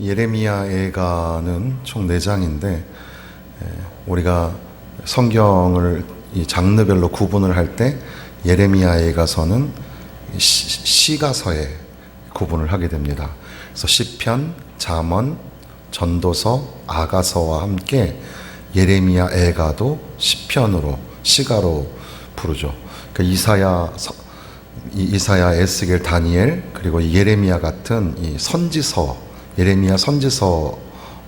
예레미야애가는 총 4장인데 우리가 성경을 이 장르별로 구분을 할 때 예레미야애가서는 시가서에 구분을 하게 됩니다. 그래서 시편, 잠언, 전도서, 아가서와 함께 예레미야애가도 시편으로 시가로 부르죠. 그러니까 이사야, 에스겔, 다니엘 그리고 예레미야 같은 이 선지서, 예레미야 선지서로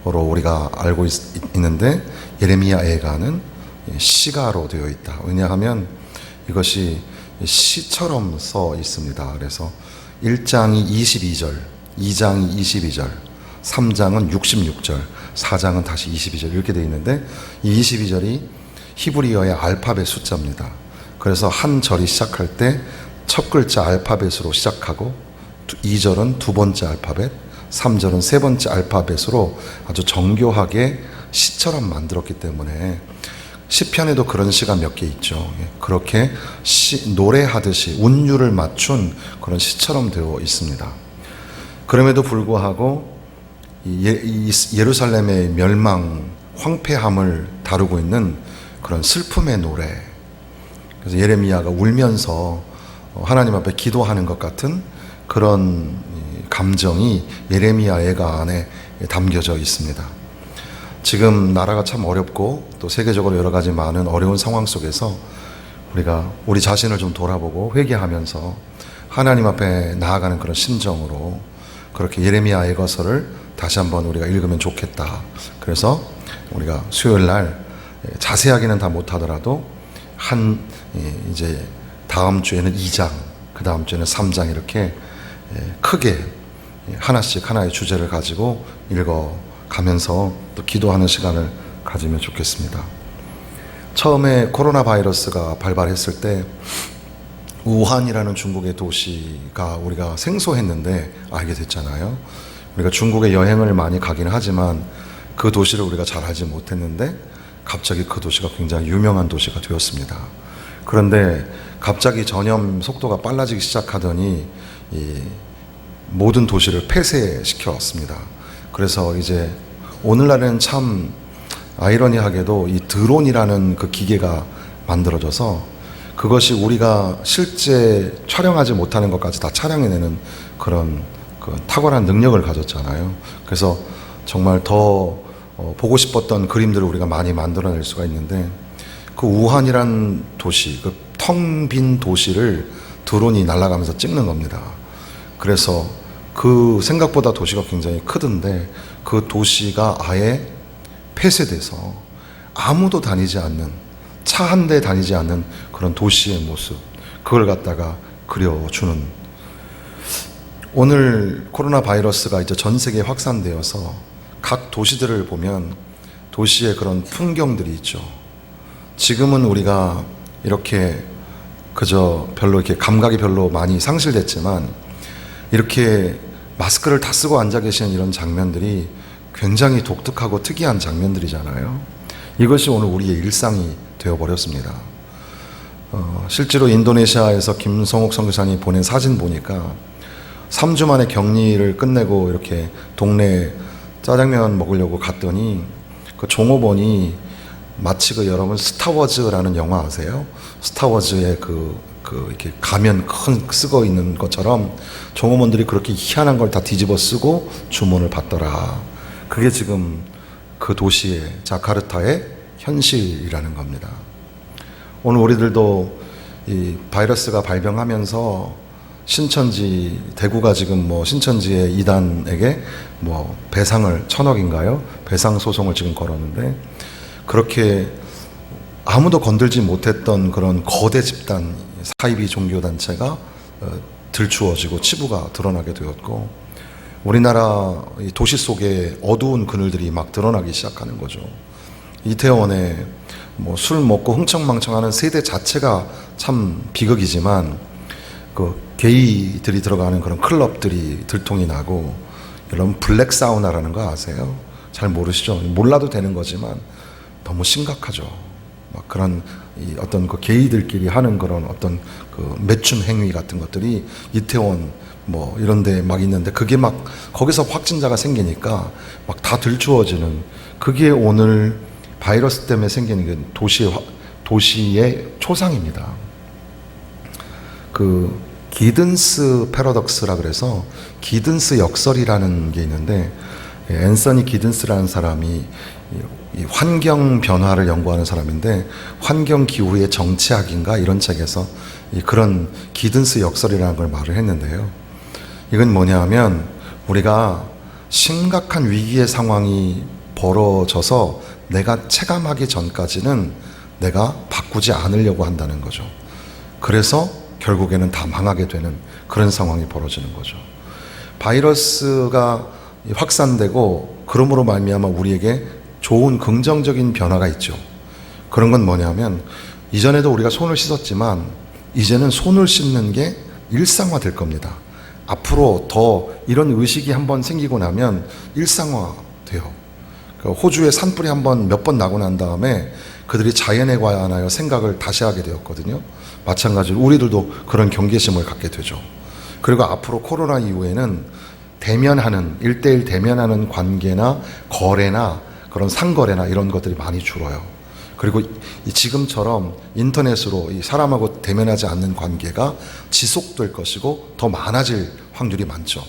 우리가 알고 있는데 예레미야애가는 시가로 되어 있다. 왜냐하면 이것이 시처럼 써 있습니다. 그래서 1장이 22절, 2장이 22절, 3장은 66절, 4장은 다시 22절 이렇게 되어 있는데 이 22절이 히브리어의 알파벳 숫자입니다. 그래서 한 절이 시작할 때 첫 글자 알파벳으로 시작하고 2절은 두 번째 알파벳, 3절은 세 번째 알파벳으로 아주 정교하게 시처럼 만들었기 때문에 시편에도 그런 시가 몇 개 있죠. 그렇게 노래하듯이 운율을 맞춘 그런 시처럼 되어 있습니다. 그럼에도 불구하고 예루살렘의 멸망, 황폐함을 다루고 있는 그런 슬픔의 노래. 그래서 예레미야가 울면서 하나님 앞에 기도하는 것 같은 그런 감정이 예레미야애가 안에 담겨져 있습니다. 지금 나라가 참 어렵고 또 세계적으로 여러 가지 많은 어려운 상황 속에서 우리가 우리 자신을 좀 돌아보고 회개하면서 하나님 앞에 나아가는 그런 심정으로 그렇게 예레미야애가서를 다시 한번 우리가 읽으면 좋겠다. 그래서 우리가 수요일 날 자세하게는 다 못하더라도 이제 다음 주에는 2장, 그 다음 주에는 3장 이렇게 크게 하나씩 하나의 주제를 가지고 읽어가면서 또 기도하는 시간을 가지면 좋겠습니다. 처음에 코로나 바이러스가 발발했을 때 우한이라는 중국의 도시가 우리가 생소했는데 알게 됐잖아요. 우리가 중국에 여행을 많이 가긴 하지만 그 도시를 우리가 잘 알지 못했는데 갑자기 그 도시가 굉장히 유명한 도시가 되었습니다. 그런데 갑자기 전염 속도가 빨라지기 시작하더니 이 모든 도시를 폐쇄시켜 왔습니다. 그래서 이제 오늘날에는 참 아이러니하게도 이 드론이라는 그 기계가 만들어져서 그것이 우리가 실제 촬영하지 못하는 것까지 다 촬영해내는 그런 그 탁월한 능력을 가졌잖아요. 그래서 정말 더 보고 싶었던 그림들을 우리가 많이 만들어낼 수가 있는데 그 우한이란 도시, 그 텅 빈 도시를 드론이 날아가면서 찍는 겁니다. 그래서 그 생각보다 도시가 굉장히 크던데 그 도시가 아예 폐쇄돼서 아무도 다니지 않는, 차 한 대 다니지 않는 그런 도시의 모습, 그걸 갖다가 그려주는. 오늘 코로나 바이러스가 이제 전 세계에 확산되어서 각 도시들을 보면 도시의 그런 풍경들이 있죠. 지금은 우리가 이렇게 그저 별로 이렇게 감각이 별로 많이 상실됐지만 이렇게 마스크를 다 쓰고 앉아 계시는 이런 장면들이 굉장히 독특하고 특이한 장면들이잖아요. 이것이 오늘 우리의 일상이 되어버렸습니다. 실제로 인도네시아에서 김성옥 선교사님이 보낸 사진 보니까 3주 만에 격리를 끝내고 이렇게 동네 짜장면 먹으려고 갔더니 그 종업원이 마치 여러분 스타워즈라는 영화 아세요? 스타워즈의 이렇게 가면 큰 쓰고 있는 것처럼 종업원들이 그렇게 희한한 걸 다 뒤집어 쓰고 주문을 받더라. 그게 지금 그 도시의 자카르타의 현실이라는 겁니다. 오늘 우리들도 이 바이러스가 발병하면서 신천지, 대구가 지금 신천지의 이단에게 배상을 1,000억인가요? 배상 소송을 지금 걸었는데 그렇게 아무도 건들지 못했던 그런 거대 집단 사이비 종교단체가 들추어지고 치부가 드러나게 되었고 우리나라 도시 속에 어두운 그늘들이 막 드러나기 시작하는 거죠. 이태원에 술 먹고 흥청망청하는 세대 자체가 참 비극이지만 그 게이들이 들어가는 그런 클럽들이 들통이 나고 여러분 블랙 사우나라는 거 아세요? 잘 모르시죠? 몰라도 되는 거지만 너무 심각하죠. 막 그런 어떤 그 게이들끼리 하는 그런 어떤 그 매춘 행위 같은 것들이 이태원 뭐 이런 데 막 있는데 그게 막 거기서 확진자가 생기니까 막 다 들추어지는 그게 오늘 바이러스 때문에 생기는 그 도시의 초상입니다. 그 기든스 패러독스라 그래서 기든스 역설이라는 게 있는데 앤서니 기든스라는 사람이 이 환경 변화를 연구하는 사람인데 환경 기후의 정치학인가 이런 책에서 그런 기든스 역설이라는 걸 말을 했는데요. 이건 뭐냐면 우리가 심각한 위기의 상황이 벌어져서 내가 체감하기 전까지는 내가 바꾸지 않으려고 한다는 거죠. 그래서 결국에는 다 망하게 되는 그런 상황이 벌어지는 거죠. 바이러스가 확산되고 그러므로 말미암아 우리에게 좋은 긍정적인 변화가 있죠. 그런 건 뭐냐면 이전에도 우리가 손을 씻었지만 이제는 손을 씻는 게 일상화될 겁니다. 앞으로 더 이런 의식이 한번 생기고 나면 일상화돼요. 호주에 산불이 한번 몇 번 나고 난 다음에 그들이 자연에 관하여 생각을 다시 하게 되었거든요. 마찬가지로 우리들도 그런 경계심을 갖게 되죠. 그리고 앞으로 코로나 이후에는 대면하는 1대1 대면하는 관계나 거래나 그런 상거래나 이런 것들이 많이 줄어요. 그리고 지금처럼 인터넷으로 이 사람하고 대면하지 않는 관계가 지속될 것이고 더 많아질 확률이 많죠.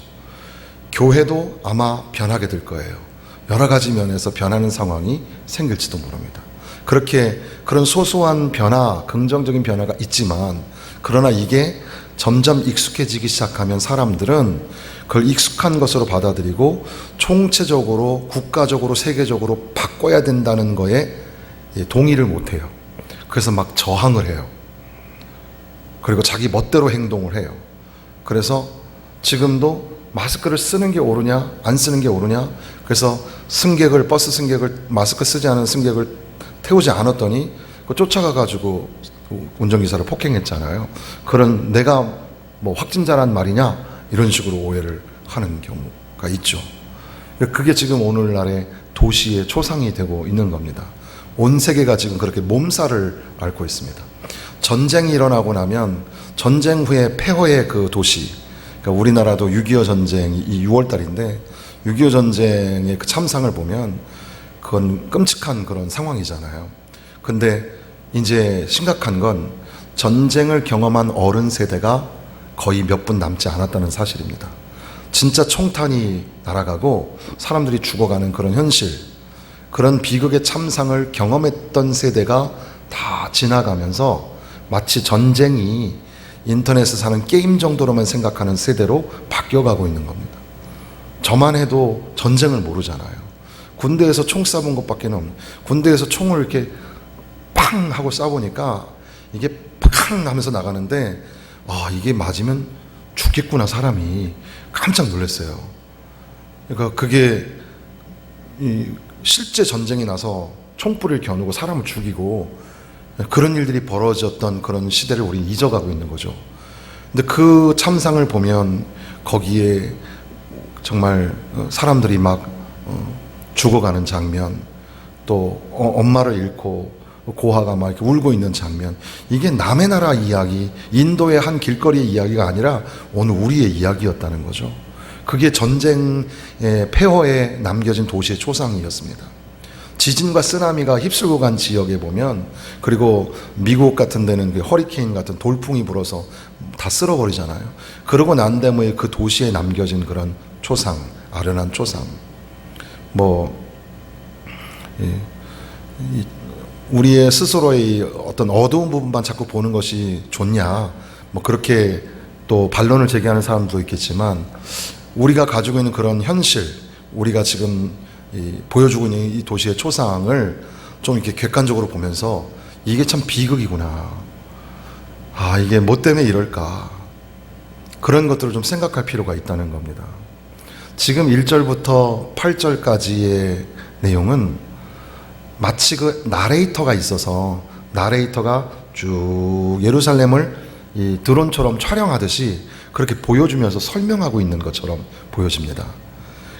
교회도 아마 변하게 될 거예요. 여러 가지 면에서 변하는 상황이 생길지도 모릅니다. 그렇게 그런 소소한 변화, 긍정적인 변화가 있지만 그러나 이게 점점 익숙해지기 시작하면 사람들은 그걸 익숙한 것으로 받아들이고 총체적으로 국가적으로 세계적으로 바꿔야 된다는 거에 동의를 못해요. 그래서 막 저항을 해요. 그리고 자기 멋대로 행동을 해요. 그래서 지금도 마스크를 쓰는 게 옳으냐 안 쓰는 게 옳으냐 그래서 버스 승객을 마스크 쓰지 않은 승객을 태우지 않았더니 쫓아가가지고 운전기사를 폭행했잖아요. 그런 내가 뭐 확진자란 말이냐 이런 식으로 오해를 하는 경우가 있죠. 그게 지금 오늘날의 도시의 초상이 되고 있는 겁니다. 온 세계가 지금 그렇게 몸살을 앓고 있습니다. 전쟁이 일어나고 나면 전쟁 후에 폐허의 그 도시, 그러니까 우리나라도 6.25 전쟁이 이 6월 달인데 6.25 전쟁의 그 참상을 보면 그건 끔찍한 그런 상황이잖아요. 근데 이제 심각한 건 전쟁을 경험한 어른 세대가 거의 몇 분 남지 않았다는 사실입니다. 진짜 총탄이 날아가고 사람들이 죽어가는 그런 현실, 그런 비극의 참상을 경험했던 세대가 다 지나가면서 마치 전쟁이 인터넷에서 사는 게임 정도로만 생각하는 세대로 바뀌어가고 있는 겁니다. 저만 해도 전쟁을 모르잖아요. 군대에서 총 쏴본 것밖에는 없는, 군대에서 총을 이렇게 팡 하고 쏴보니까 이게 팡 하면서 나가는데 이게 맞으면 죽겠구나 사람이 깜짝 놀랐어요. 그러니까 그게 실제 전쟁이 나서 총불을 겨누고 사람을 죽이고 그런 일들이 벌어졌던 그런 시대를 우리 잊어가고 있는 거죠. 근데 그 참상을 보면 거기에 정말 사람들이 막 죽어가는 장면, 또 엄마를 잃고 고아가 막 이렇게 울고 있는 장면, 이게 남의 나라 이야기, 인도의 한 길거리의 이야기가 아니라 오늘 우리의 이야기였다는 거죠. 그게 전쟁의 폐허에 남겨진 도시의 초상이었습니다. 지진과 쓰나미가 휩쓸고 간 지역에 보면, 그리고 미국 같은 데는 허리케인 같은 돌풍이 불어서 다 쓸어버리잖아요. 그러고 난 다음에 그 도시에 남겨진 그런 초상, 아련한 초상. 우리의 스스로의 어떤 어두운 부분만 자꾸 보는 것이 좋냐, 그렇게 또 반론을 제기하는 사람도 있겠지만, 우리가 가지고 있는 그런 현실, 우리가 지금 보여주고 있는 이 도시의 초상을 좀 이렇게 객관적으로 보면서 이게 참 비극이구나, 이게 뭐 때문에 이럴까, 그런 것들을 좀 생각할 필요가 있다는 겁니다. 지금 1절부터 8절까지의 내용은 마치 그 나레이터가 있어서 나레이터가 쭉 예루살렘을 이 드론처럼 촬영하듯이 그렇게 보여주면서 설명하고 있는 것처럼 보여집니다.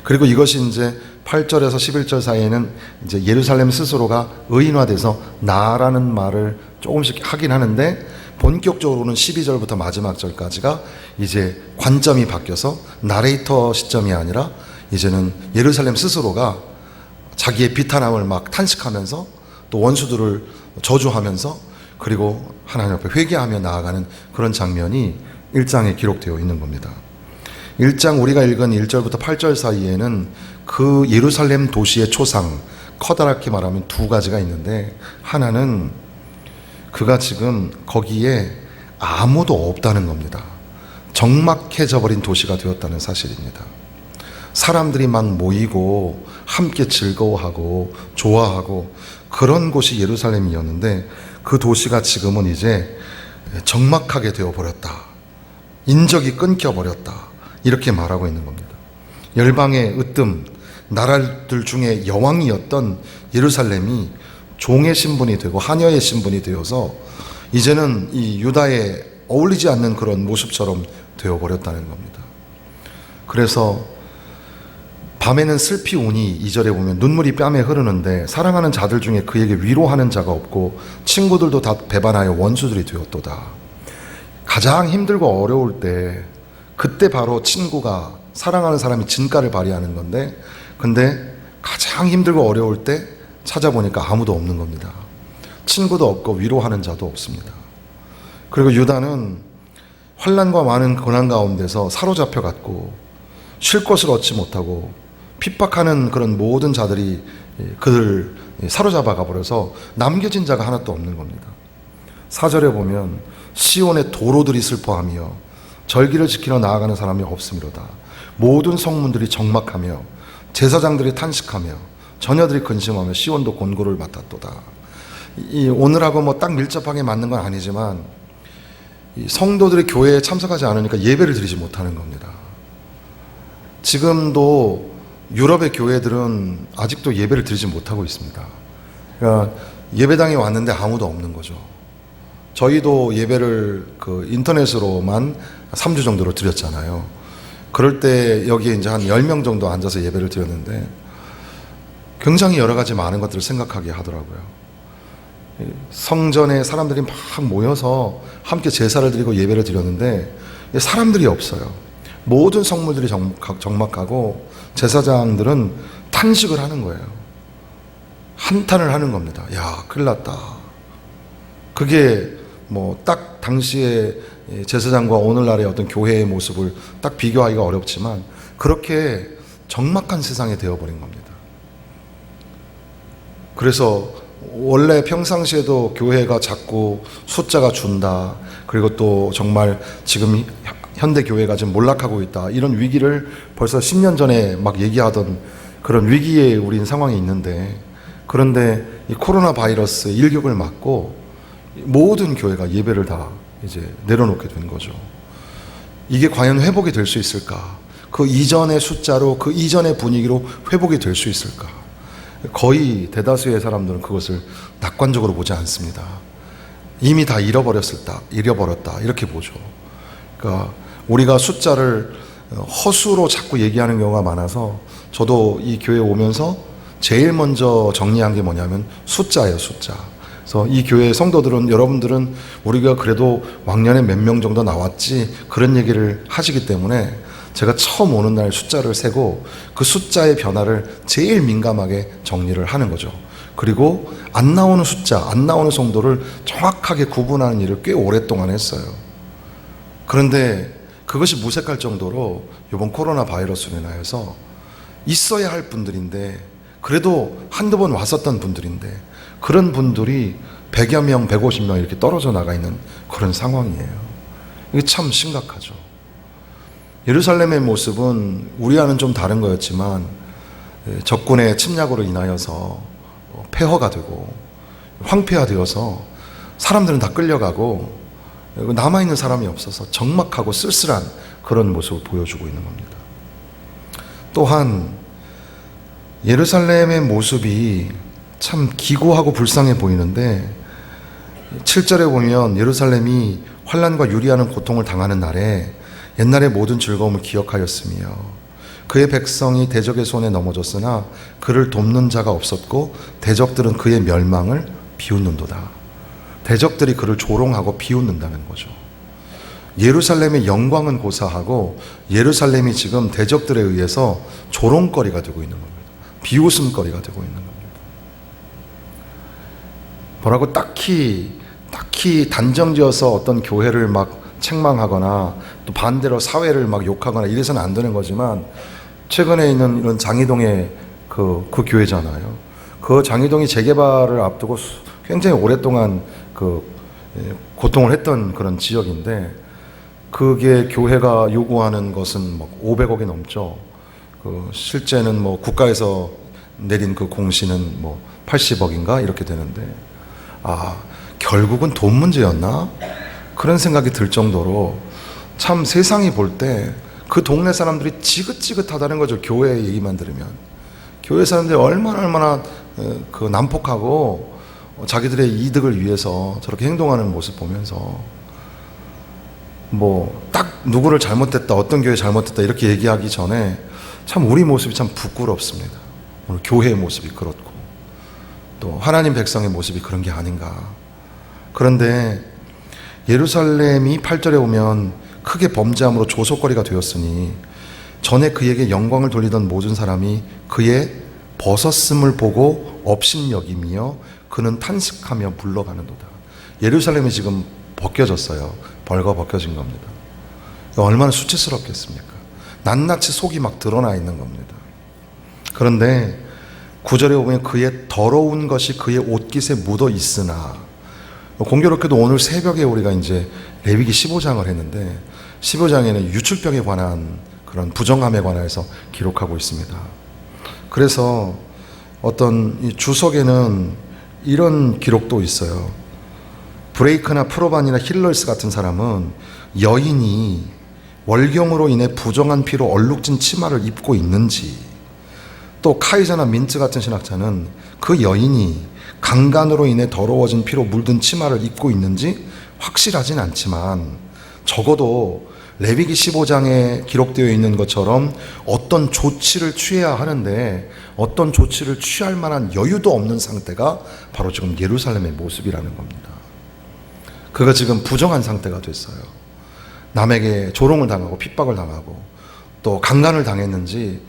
그리고 이것이 이제 8절에서 11절 사이에는 이제 예루살렘 스스로가 의인화돼서 나라는 말을 조금씩 하긴 하는데, 본격적으로는 12절부터 마지막 절까지가 이제 관점이 바뀌어서 나레이터 시점이 아니라 이제는 예루살렘 스스로가 자기의 비탄함을 막 탄식하면서 또 원수들을 저주하면서 그리고 하나님 앞에 회개하며 나아가는 그런 장면이 1장에 기록되어 있는 겁니다. 1장 우리가 읽은 1절부터 8절 사이에는 그 예루살렘 도시의 초상, 커다랗게 말하면 두 가지가 있는데, 하나는 그가 지금 거기에 아무도 없다는 겁니다. 적막해져 버린 도시가 되었다는 사실입니다. 사람들이 막 모이고 함께 즐거워하고 좋아하고 그런 곳이 예루살렘이었는데, 그 도시가 지금은 이제 적막하게 되어버렸다, 인적이 끊겨버렸다, 이렇게 말하고 있는 겁니다. 열방의 으뜸, 나라들 중에 여왕이었던 예루살렘이 종의 신분이 되고 하녀의 신분이 되어서 이제는 이 유다에 어울리지 않는 그런 모습처럼 되어버렸다는 겁니다. 그래서 밤에는 슬피 우니, 2절에 보면 눈물이 뺨에 흐르는데 사랑하는 자들 중에 그에게 위로하는 자가 없고 친구들도 다 배반하여 원수들이 되었도다. 가장 힘들고 어려울 때, 그때 바로 친구가, 사랑하는 사람이 진가를 발휘하는 건데, 근데 가장 힘들고 어려울 때 찾아보니까 아무도 없는 겁니다. 친구도 없고 위로하는 자도 없습니다. 그리고 유다는 환난과 많은 고난 가운데서 사로잡혀 갔고 쉴 곳을 얻지 못하고 핍박하는 그런 모든 자들이 그를 사로잡아 가버려서 남겨진 자가 하나도 없는 겁니다. 4절에 보면 시온의 도로들이 슬퍼하며 절기를 지키러 나아가는 사람이 없음이로다. 모든 성문들이 적막하며 제사장들이 탄식하며 처녀들이 근심하며 시온도 곤고를 맡았도다. 이 오늘하고 뭐 딱 밀접하게 맞는 건 아니지만 이 성도들이 교회에 참석하지 않으니까 예배를 드리지 못하는 겁니다. 지금도 유럽의 교회들은 아직도 예배를 드리지 못하고 있습니다. 그러니까 예배당에 왔는데 아무도 없는 거죠. 저희도 예배를 그 인터넷으로만 3주 정도로 드렸잖아요. 그럴 때 여기에 이제 한 10명 정도 앉아서 예배를 드렸는데 굉장히 여러 가지 많은 것들을 생각하게 하더라고요. 성전에 사람들이 막 모여서 함께 제사를 드리고 예배를 드렸는데 사람들이 없어요. 모든 성물들이 적막하고 제사장들은 탄식을 하는 거예요. 한탄을 하는 겁니다. 야, 큰일 났다. 그게 뭐 딱 당시에 제사장과 오늘날의 어떤 교회의 모습을 딱 비교하기가 어렵지만 그렇게 적막한 세상이 되어버린 겁니다. 그래서 원래 평상시에도 교회가 자꾸 숫자가 준다, 그리고 또 정말 지금 현대 교회가 지금 몰락하고 있다, 이런 위기를 벌써 10년 전에 막 얘기하던 그런 위기에 우린 상황이 있는데, 그런데 이 코로나 바이러스 일격을 맞고 모든 교회가 예배를 다 이제 내려놓게 된 거죠. 이게 과연 회복이 될 수 있을까? 그 이전의 숫자로, 그 이전의 분위기로 회복이 될 수 있을까? 거의 대다수의 사람들은 그것을 낙관적으로 보지 않습니다. 이미 다 잃어버렸다 이렇게 보죠. 그러니까 우리가 숫자를 허수로 자꾸 얘기하는 경우가 많아서 저도 이 교회에 오면서 제일 먼저 정리한 게 뭐냐면 숫자예요, 숫자. 그래서 이 교회 성도들은, 여러분들은 우리가 그래도 왕년에 몇 명 정도 나왔지, 그런 얘기를 하시기 때문에 제가 처음 오는 날 숫자를 세고 그 숫자의 변화를 제일 민감하게 정리를 하는 거죠. 그리고 안 나오는 숫자, 안 나오는 성도를 정확하게 구분하는 일을 꽤 오랫동안 했어요. 그런데 그것이 무색할 정도로 이번 코로나 바이러스로 인하여서 있어야 할 분들인데, 그래도 한두 번 왔었던 분들인데, 그런 분들이 100여 명, 150명 이렇게 떨어져 나가 있는 그런 상황이에요. 이게 참 심각하죠. 예루살렘의 모습은 우리와는 좀 다른 거였지만 적군의 침략으로 인하여서 폐허가 되고 황폐화되어서 사람들은 다 끌려가고 남아있는 사람이 없어서 적막하고 쓸쓸한 그런 모습을 보여주고 있는 겁니다. 또한 예루살렘의 모습이 참 기구하고 불쌍해 보이는데 7절에 보면 예루살렘이 환난과 유리하는 고통을 당하는 날에 옛날의 모든 즐거움을 기억하였으며 그의 백성이 대적의 손에 넘어졌으나 그를 돕는 자가 없었고 대적들은 그의 멸망을 비웃는도다. 대적들이 그를 조롱하고 비웃는다는 거죠. 예루살렘의 영광은 고사하고 예루살렘이 지금 대적들에 의해서 조롱거리가 되고 있는 겁니다. 비웃음거리가 되고 있는 겁니다. 뭐라고 딱히 단정지어서 어떤 교회를 막 책망하거나 또 반대로 사회를 막 욕하거나 이래서는 안 되는 거지만, 최근에 있는 이런 장이동의 그 교회잖아요. 그 장이동이 재개발을 앞두고 굉장히 오랫동안 고통을 했던 그런 지역인데, 그게 교회가 요구하는 것은 막 500억이 넘죠. 실제는 뭐 국가에서 내린 그 공시는 뭐 80억인가 이렇게 되는데, 결국은 돈 문제였나? 그런 생각이 들 정도로 참 세상이 볼 때 그 동네 사람들이 지긋지긋하다는 거죠. 교회 얘기만 들으면. 교회 사람들이 얼마나 그 난폭하고 자기들의 이득을 위해서 저렇게 행동하는 모습 보면서 뭐 딱 누구를 잘못했다, 어떤 교회 잘못했다 이렇게 얘기하기 전에 참 우리 모습이 참 부끄럽습니다. 오늘 교회의 모습이 그렇고 또 하나님 백성의 모습이 그런 게 아닌가. 그런데 예루살렘이 8절에 오면 크게 범죄함으로 조속거리가 되었으니 전에 그에게 영광을 돌리던 모든 사람이 그의 벗었음을 보고 업신여기며 그는 탄식하며 물러가는도다. 예루살렘이 지금 벗겨졌어요. 벌거 벗겨진 겁니다. 얼마나 수치스럽겠습니까? 낱낱이 속이 막 드러나 있는 겁니다. 그런데 9절에 보면 그의 더러운 것이 그의 옷깃에 묻어 있으나, 공교롭게도 오늘 새벽에 우리가 이제 레위기 15장을 했는데 15장에는 유출병에 관한 그런 부정함에 관해서 기록하고 있습니다. 그래서 어떤 이 주석에는 이런 기록도 있어요. 브레이크나 프로반이나 힐러스 같은 사람은 여인이 월경으로 인해 부정한 피로 얼룩진 치마를 입고 있는지, 또 카이자나 민츠 같은 신학자는 그 여인이 강간으로 인해 더러워진 피로 물든 치마를 입고 있는지 확실하진 않지만 적어도 레위기 15장에 기록되어 있는 것처럼 어떤 조치를 취해야 하는데 어떤 조치를 취할 만한 여유도 없는 상태가 바로 지금 예루살렘의 모습이라는 겁니다. 그가 지금 부정한 상태가 됐어요. 남에게 조롱을 당하고 핍박을 당하고 또 강간을 당했는지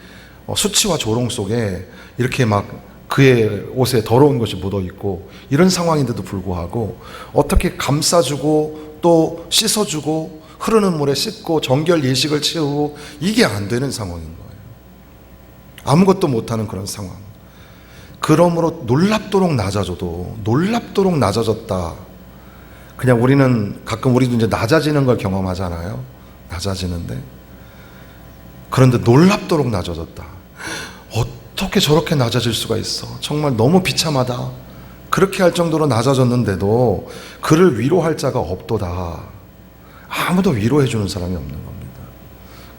수치와 조롱 속에 이렇게 막 그의 옷에 더러운 것이 묻어있고 이런 상황인데도 불구하고 어떻게 감싸주고 또 씻어주고 흐르는 물에 씻고 정결 예식을 채우고 이게 안 되는 상황인 거예요. 아무것도 못하는 그런 상황. 그러므로 놀랍도록 낮아져도 놀랍도록 낮아졌다. 그냥 우리는 가끔 우리도 이제 낮아지는 걸 경험하잖아요. 낮아지는데 그런데 놀랍도록 낮아졌다. 어떻게 저렇게 낮아질 수가 있어? 정말 너무 비참하다. 그렇게 할 정도로 낮아졌는데도 그를 위로할 자가 없도다. 아무도 위로해 주는 사람이 없는 겁니다.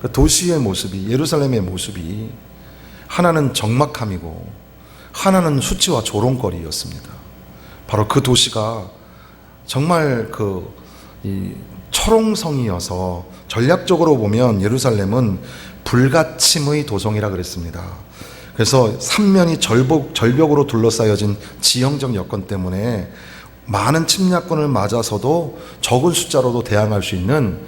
그 도시의 모습이, 예루살렘의 모습이 하나는 적막함이고 하나는 수치와 조롱거리였습니다. 바로 그 도시가 정말 이 철옹성이어서 전략적으로 보면 예루살렘은 불가침의 도성이라 그랬습니다. 그래서 삼면이 절벽으로 둘러싸여진 지형적 여건 때문에 많은 침략군을 맞아서도 적은 숫자로도 대항할 수 있는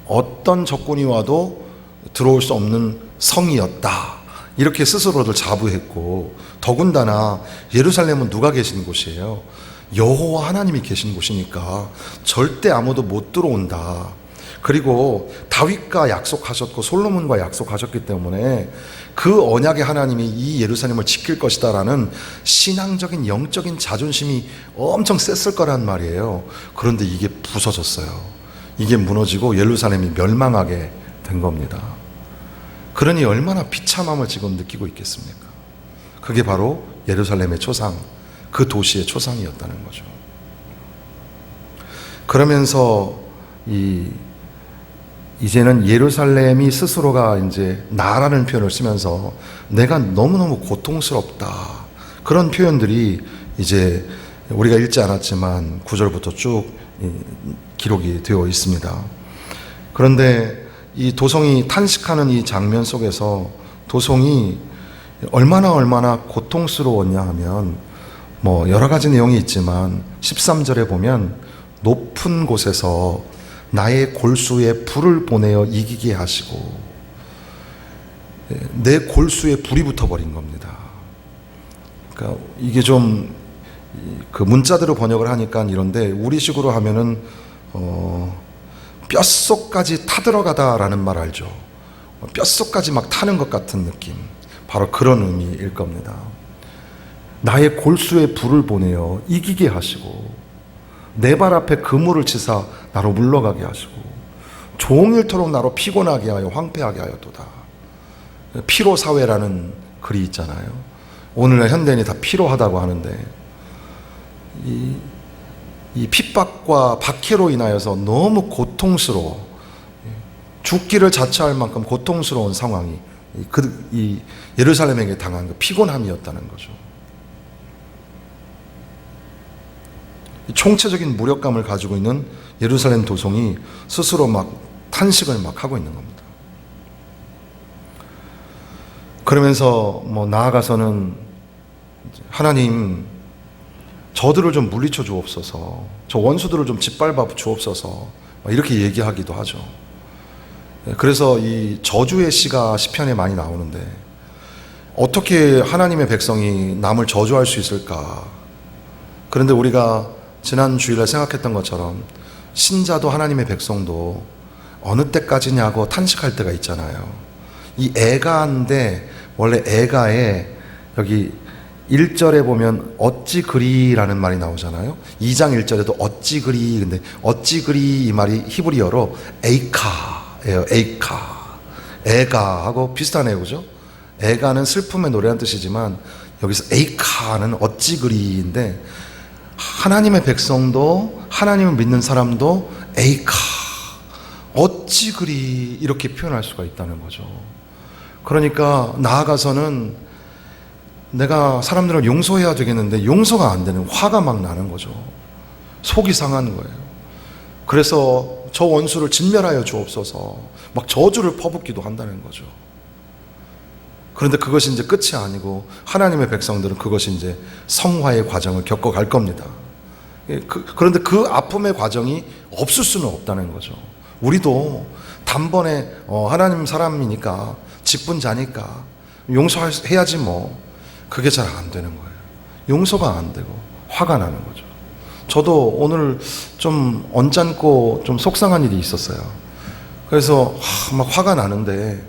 어떤 적군이 와도 들어올 수 없는 성이었다. 이렇게 스스로를 자부했고, 더군다나 예루살렘은 누가 계신 곳이에요? 여호와 하나님이 계신 곳이니까 절대 아무도 못 들어온다. 그리고 다윗과 약속하셨고 솔로몬과 약속하셨기 때문에 그 언약의 하나님이 이 예루살렘을 지킬 것이다라는 신앙적인 영적인 자존심이 엄청 셌을 거란 말이에요. 그런데 이게 부서졌어요. 이게 무너지고 예루살렘이 멸망하게 된 겁니다. 그러니 얼마나 비참함을 지금 느끼고 있겠습니까? 그게 바로 예루살렘의 초상, 그 도시의 초상이었다는 거죠. 그러면서 이제는 예루살렘이 스스로가 이제 나라는 표현을 쓰면서 내가 너무너무 고통스럽다. 그런 표현들이 이제 우리가 읽지 않았지만 9절부터 쭉 기록이 되어 있습니다. 그런데 이 도성이 탄식하는 이 장면 속에서 도성이 얼마나 고통스러웠냐 하면 뭐 여러 가지 내용이 있지만 13절에 보면 높은 곳에서 나의 골수에 불을 보내어 이기게 하시고, 내 골수에 불이 붙어버린 겁니다. 그러니까 이게 좀 그 문자대로 번역을 하니까 이런데, 우리식으로 하면은 뼛속까지 타들어가다라는 말 알죠? 뼛속까지 막 타는 것 같은 느낌, 바로 그런 의미일 겁니다. 나의 골수에 불을 보내어 이기게 하시고, 내 발 앞에 그물을 치사 나로 물러가게 하시고, 종일토록 나로 피곤하게 하여 황폐하게 하였도다. 피로사회라는 글이 있잖아요. 오늘날 현대인이 다 피로하다고 하는데, 이 핍박과 박해로 인하여서 너무 고통스러워, 죽기를 자처할 만큼 고통스러운 상황이 이 예루살렘에게 당한 그 피곤함이었다는 거죠. 총체적인 무력감을 가지고 있는 예루살렘 도성이 스스로 막 탄식을 막 하고 있는 겁니다. 그러면서 뭐 나아가서는 하나님, 저들을 좀 물리쳐 주옵소서, 저 원수들을 좀 짓밟아 주옵소서, 이렇게 얘기하기도 하죠. 그래서 이 저주의 시가 시편에 많이 나오는데, 어떻게 하나님의 백성이 남을 저주할 수 있을까? 그런데 우리가 지난 주일에 생각했던 것처럼 신자도 하나님의 백성도 어느 때까지냐고 탄식할 때가 있잖아요. 이 애가인데, 원래 애가에 여기 1절에 보면 어찌 그리라는 말이 나오잖아요. 2장 1절에도 어찌 그리, 근데 어찌 그리 이 말이 히브리어로 에이카예요. 에이카. 애가하고 비슷하네요, 그죠? 애가는 슬픔의 노래라는 뜻이지만 여기서 에이카는 어찌 그리인데, 하나님의 백성도, 하나님을 믿는 사람도 에이카, 어찌 그리 이렇게 표현할 수가 있다는 거죠. 그러니까 나아가서는 내가 사람들을 용서해야 되겠는데 용서가 안 되는, 화가 막 나는 거죠. 속이 상한 거예요. 그래서 저 원수를 진멸하여 주옵소서, 막 저주를 퍼붓기도 한다는 거죠. 그런데 그것이 이제 끝이 아니고 하나님의 백성들은 그것이 이제 성화의 과정을 겪어갈 겁니다. 그런데 그 아픔의 과정이 없을 수는 없다는 거죠. 우리도 단번에 하나님 사람이니까, 직분자니까 용서해야지 뭐, 그게 잘 안 되는 거예요. 용서가 안 되고 화가 나는 거죠. 저도 오늘 좀 언짢고 좀 속상한 일이 있었어요. 그래서 막 화가 나는데,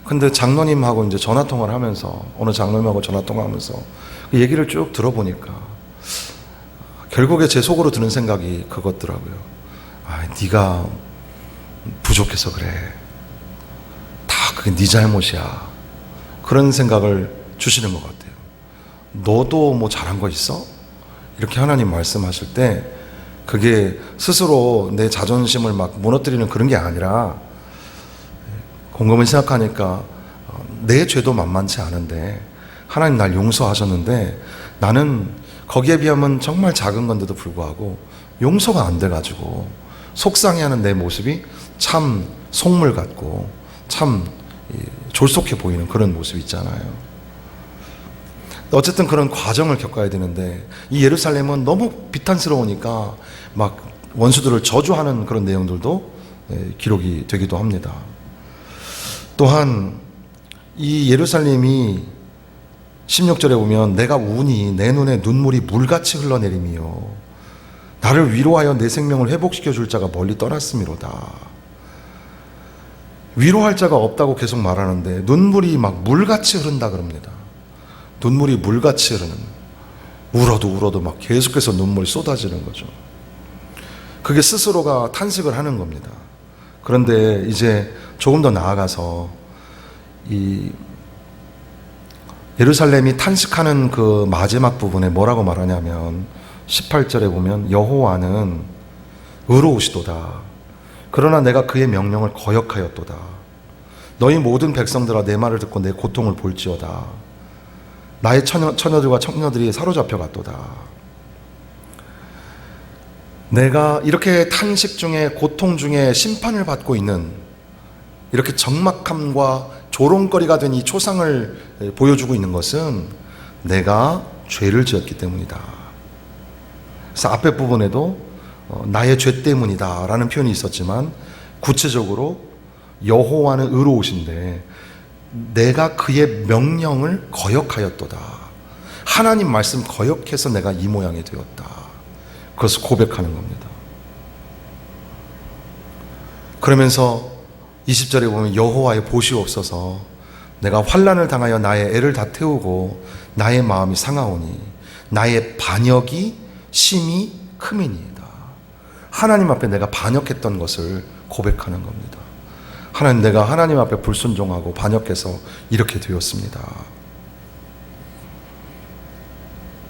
근데 장로님하고 이제 전화 통화를 하면서, 어느 장로님하고 전화 통화하면서 그 얘기를 쭉 들어보니까 결국에 제 속으로 드는 생각이 그것더라고요. 네가 부족해서 그래. 다 그게 네 잘못이야. 그런 생각을 주시는 것 같아요. 너도 뭐 잘한 거 있어? 이렇게 하나님 말씀하실 때, 그게 스스로 내 자존심을 막 무너뜨리는 그런 게 아니라, 곰곰이 생각하니까 내 죄도 만만치 않은데 하나님 날 용서하셨는데, 나는 거기에 비하면 정말 작은 건데도 불구하고 용서가 안 돼가지고 속상해하는 내 모습이 참 속물 같고 참 졸속해 보이는 그런 모습이 있잖아요. 어쨌든 그런 과정을 겪어야 되는데, 이 예루살렘은 너무 비탄스러우니까 막 원수들을 저주하는 그런 내용들도 기록이 되기도 합니다. 또한 이 예루살렘이 16절에 보면 내가 우니 내 눈에 눈물이 물같이 흘러내리며 나를 위로하여 내 생명을 회복시켜 줄 자가 멀리 떠났음이로다. 위로할 자가 없다고 계속 말하는데 눈물이 막 물같이 흐른다 그럽니다. 눈물이 물같이 흐르는, 울어도 막 계속해서 눈물이 쏟아지는 거죠. 그게 스스로가 탄식을 하는 겁니다. 그런데 이제 조금 더 나아가서 이 예루살렘이 탄식하는 그 마지막 부분에 뭐라고 말하냐면, 18절에 보면 여호와는 의로우시도다. 그러나 내가 그의 명령을 거역하였도다. 너희 모든 백성들아 내 말을 듣고 내 고통을 볼지어다. 나의 처녀들과 청녀들이 사로잡혀 갔도다. 내가 이렇게 탄식 중에, 고통 중에 심판을 받고 있는, 이렇게 적막함과 조롱거리가 된 이 초상을 보여주고 있는 것은 내가 죄를 지었기 때문이다. 그래서 앞에 부분에도 나의 죄 때문이다 라는 표현이 있었지만 구체적으로 여호와는 의로우신데 내가 그의 명령을 거역하였도다. 하나님 말씀 거역해서 내가 이 모양이 되었다. 그것을 고백하는 겁니다. 그러면서 20절에 보면 여호와의 보시옵소서 내가 환난을 당하여 나의 애를 다 태우고 나의 마음이 상하오니 나의 반역이 심히 크미니이다. 하나님 앞에 내가 반역했던 것을 고백하는 겁니다. 하나님, 내가 하나님 앞에 불순종하고 반역해서 이렇게 되었습니다.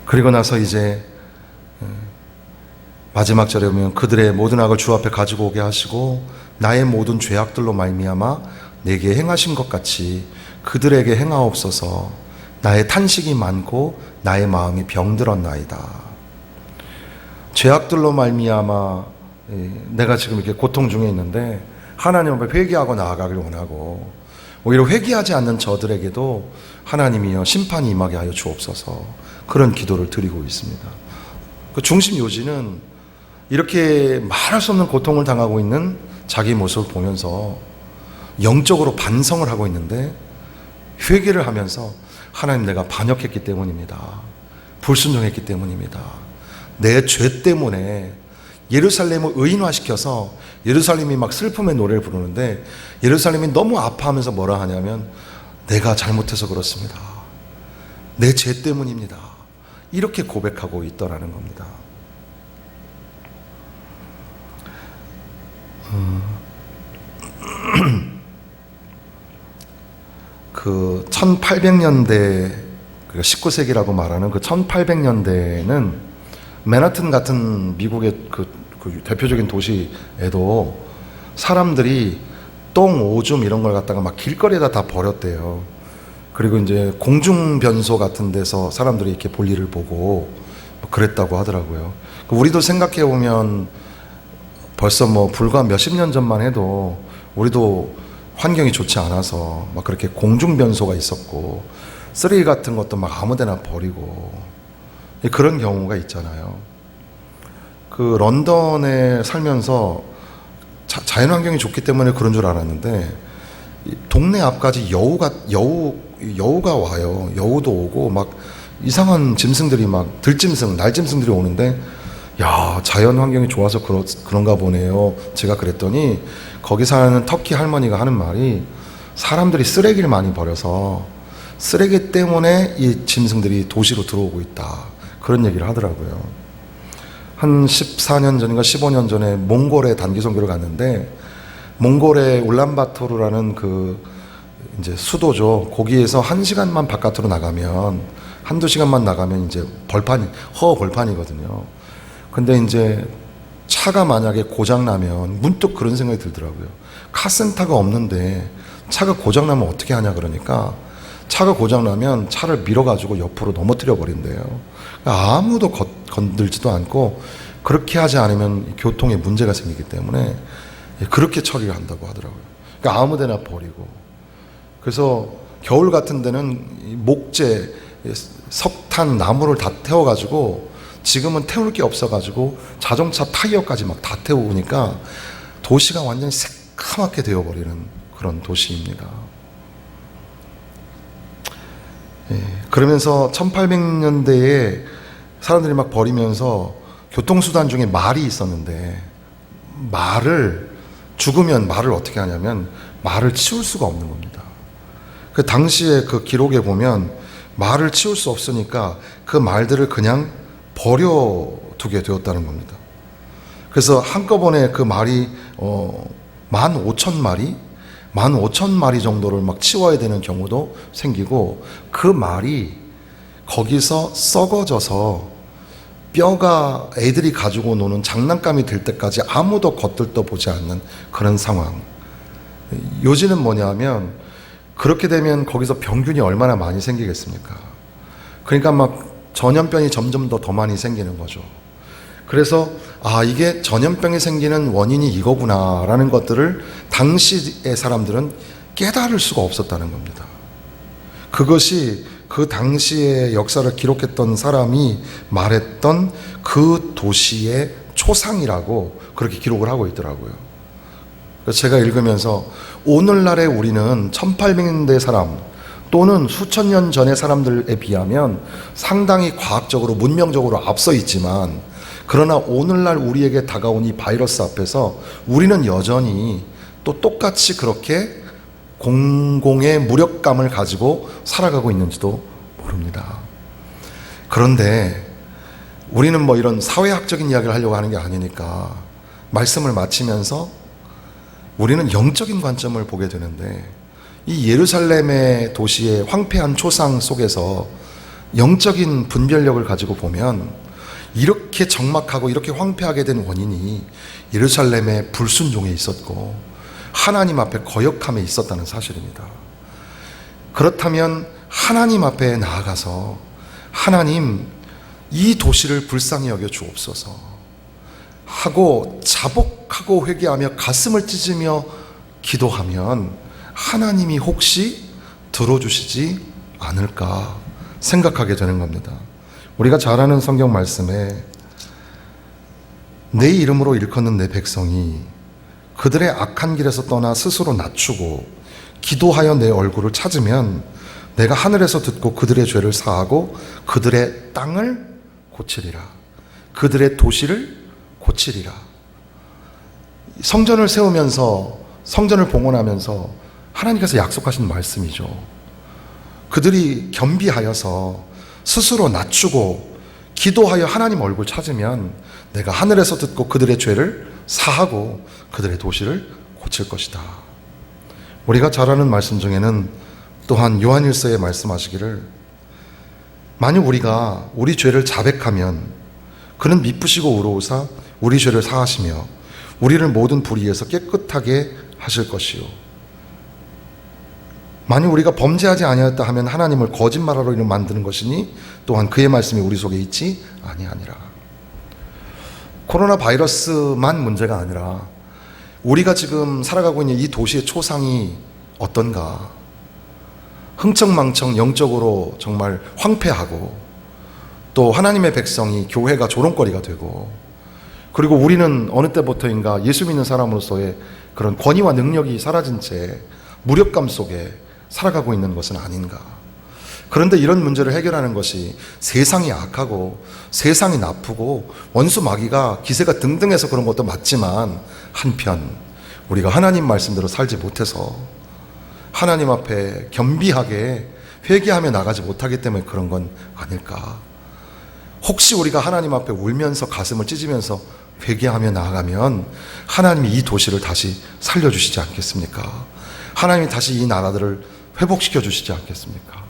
그리고 나서 이제 마지막 절에 보면 그들의 모든 악을 주 앞에 가지고 오게 하시고 나의 모든 죄악들로 말미암아 내게 행하신 것 같이 그들에게 행하옵소서. 나의 탄식이 많고 나의 마음이 병들었나이다. 죄악들로 말미암아 내가 지금 이렇게 고통 중에 있는데 하나님 앞에 회개하고 나아가길 원하고, 오히려 회개하지 않는 저들에게도 하나님이여 심판이 임하게 하여 주옵소서. 그런 기도를 드리고 있습니다. 그 중심 요지는 이렇게 말할 수 없는 고통을 당하고 있는 자기 모습을 보면서 영적으로 반성을 하고 있는데 회개를 하면서 하나님, 내가 반역했기 때문입니다. 불순종했기 때문입니다. 내 죄 때문에 예루살렘을 의인화시켜서 예루살렘이 막 슬픔의 노래를 부르는데 예루살렘이 너무 아파하면서 뭐라 하냐면 내가 잘못해서 그렇습니다. 내 죄 때문입니다. 이렇게 고백하고 있더라는 겁니다. 그 1800년대, 19세기라고 말하는 그 1800년대에는 맨하튼 같은 미국의 그 대표적인 도시에도 사람들이 똥, 오줌 이런 걸 갖다가 막 길거리에다 다 버렸대요. 그리고 이제 공중변소 같은 데서 사람들이 이렇게 볼일을 보고 그랬다고 하더라고요. 우리도 생각해 보면 벌써 뭐 불과 몇십 년 전만 해도 우리도 환경이 좋지 않아서 막 그렇게 공중변소가 있었고 쓰레기 같은 것도 막 아무데나 버리고 그런 경우가 있잖아요. 그 런던에 살면서 자연환경이 좋기 때문에 그런 줄 알았는데 동네 앞까지 여우가 와요. 여우도 오고 막 이상한 짐승들이 막 들짐승, 날짐승들이 오는데 야, 자연 환경이 좋아서 그런가 보네요. 제가 그랬더니 거기 사는 터키 할머니가 하는 말이 사람들이 쓰레기를 많이 버려서 쓰레기 때문에 이 짐승들이 도시로 들어오고 있다. 그런 얘기를 하더라고요. 한 14년 전인가 15년 전에 몽골에 단기 선교를 갔는데 몽골의 울란바토르라는 그 이제 수도죠. 거기에서 1시간만 바깥으로 나가면 한두 시간만 나가면 이제 벌판이거든요. 근데 이제 차가 만약에 고장나면 문득 그런 생각이 들더라고요. 카센터가 없는데 차가 고장나면 어떻게 하냐 그러니까 차가 고장나면 차를 밀어가지고 옆으로 넘어뜨려 버린대요. 아무도 건들지도 않고 그렇게 하지 않으면 교통에 문제가 생기기 때문에 그렇게 처리를 한다고 하더라고요. 그러니까 아무데나 버리고. 그래서 겨울 같은 데는 목재, 석탄, 나무를 다 태워가지고 지금은 태울 게 없어가지고 자동차 타이어까지 막 다 태우니까 도시가 완전히 새카맣게 되어버리는 그런 도시입니다. 그러면서 1800년대에 사람들이 막 버리면서 교통수단 중에 말이 있었는데 죽으면 말을 어떻게 하냐면 말을 치울 수가 없는 겁니다. 그 당시에 그 기록에 보면 말을 치울 수 없으니까 그 말들을 그냥 버려두게 되었다는 겁니다. 그래서 한꺼번에 그 말이 15,000마리 정도를 막 치워야 되는 경우도 생기고 그 말이 거기서 썩어져서 뼈가 애들이 가지고 노는 장난감이 될 때까지 아무도 겉들떠 보지 않는 그런 상황. 요지는 뭐냐면 그렇게 되면 거기서 병균이 얼마나 많이 생기겠습니까? 그러니까 막 전염병이 점점 더 많이 생기는 거죠. 그래서 이게 전염병이 생기는 원인이 이거구나 라는 것들을 당시의 사람들은 깨달을 수가 없었다는 겁니다. 그것이 그 당시의 역사를 기록했던 사람이 말했던 그 도시의 초상이라고 그렇게 기록을 하고 있더라고요. 그래서 제가 읽으면서 오늘날의 우리는 1800년대 사람 또는 수천 년 전의 사람들에 비하면 상당히 과학적으로 문명적으로 앞서 있지만, 그러나 오늘날 우리에게 다가온 이 바이러스 앞에서 우리는 여전히 또 똑같이 그렇게 공공의 무력감을 가지고 살아가고 있는지도 모릅니다. 그런데 우리는 뭐 이런 사회학적인 이야기를 하려고 하는 게 아니니까 말씀을 마치면서 우리는 영적인 관점을 보게 되는데, 이 예루살렘의 도시의 황폐한 초상 속에서 영적인 분별력을 가지고 보면 이렇게 적막하고 이렇게 황폐하게 된 원인이 예루살렘의 불순종에 있었고 하나님 앞에 거역함에 있었다는 사실입니다. 그렇다면 하나님 앞에 나아가서 하나님, 이 도시를 불쌍히 여겨 주옵소서 하고 자복하고 회개하며 가슴을 찢으며 기도하면 하나님이 혹시 들어주시지 않을까 생각하게 되는 겁니다. 우리가 잘 아는 성경 말씀에 내 이름으로 일컫는 내 백성이 그들의 악한 길에서 떠나 스스로 낮추고 기도하여 내 얼굴을 찾으면 내가 하늘에서 듣고 그들의 죄를 사하고 그들의 땅을 고치리라, 그들의 도시를 고치리라. 성전을 세우면서, 성전을 봉헌하면서 하나님께서 약속하신 말씀이죠. 그들이 겸비하여서 스스로 낮추고 기도하여 하나님 얼굴 찾으면 내가 하늘에서 듣고 그들의 죄를 사하고 그들의 도시를 고칠 것이다. 우리가 잘 아는 말씀 중에는 또한 요한일서에 말씀하시기를, 만약 우리가 우리 죄를 자백하면 그는 미쁘시고 의로우사 우리 죄를 사하시며 우리를 모든 불의에서 깨끗하게 하실 것이요, 만약 우리가 범죄하지 아니하였다 하면 하나님을 거짓말하러 만드는 것이니 또한 그의 말씀이 우리 속에 있지 아니하니라. 코로나 바이러스만 문제가 아니라 우리가 지금 살아가고 있는 이 도시의 초상이 어떤가, 흥청망청 영적으로 정말 황폐하고, 또 하나님의 백성이 교회가 조롱거리가 되고, 그리고 우리는 어느 때부터인가 예수 믿는 사람으로서의 그런 권위와 능력이 사라진 채 무력감 속에 살아가고 있는 것은 아닌가. 그런데 이런 문제를 해결하는 것이 세상이 악하고 세상이 나쁘고 원수 마귀가 기세가 등등해서 그런 것도 맞지만, 한편 우리가 하나님 말씀대로 살지 못해서 하나님 앞에 겸비하게 회개하며 나가지 못하기 때문에 그런 건 아닐까. 혹시 우리가 하나님 앞에 울면서 가슴을 찢으면서 회개하며 나아가면 하나님이 이 도시를 다시 살려주시지 않겠습니까? 하나님이 다시 이 나라들을 회복시켜 주시지 않겠습니까?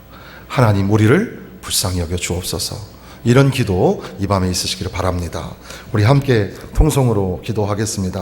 하나님, 우리를 불쌍히 여겨 주옵소서. 이런 기도 이 밤에 있으시기를 바랍니다. 우리 함께 통성으로 기도하겠습니다.